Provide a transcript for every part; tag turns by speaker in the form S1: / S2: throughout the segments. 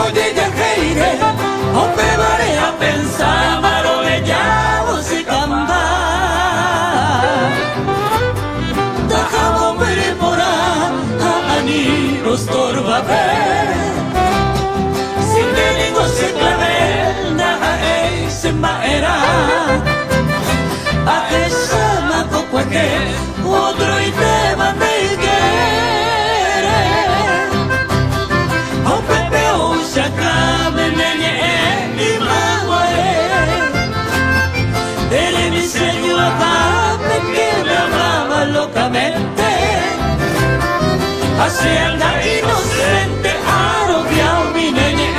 S1: oye ya reire, o pebare a pensar, maro ella o se camba. Dejamos ver por ani los torba ver. Sin deligo se clave, naha se maera. A que sama cocueque, otro y te mande y quiere. O pepe o shakame nenye y maguare. Ere mi señor acá, que me amaba locamente. Así anda inocente, arobiao mi nenye.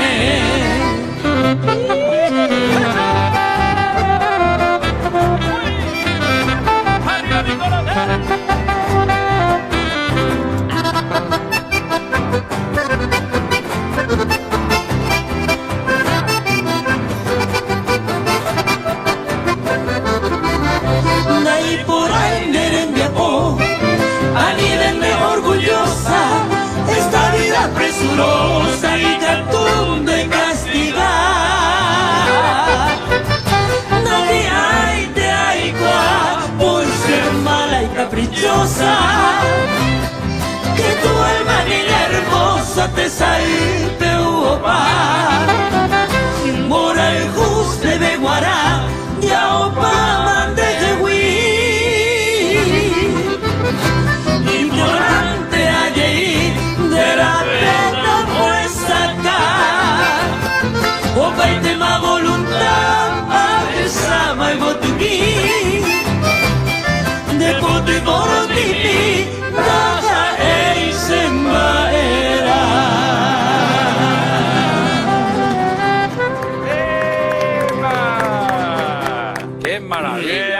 S1: Nay por ahí merengueo, anídenme orgullosa, esta vida presurosa y cartón de castigar. Nadie hay te hay cual por ser mala y caprichosa, que tu alma niña hermosa te saipe uopa. Mora el just de beguará, ya opa mande yehui. Ignorante allí de la pena pues sacar. Opa y tema voluntad, a esa mai botuki. De pote borotipi, daja ei sembaera.
S2: ¡Qué maravilla!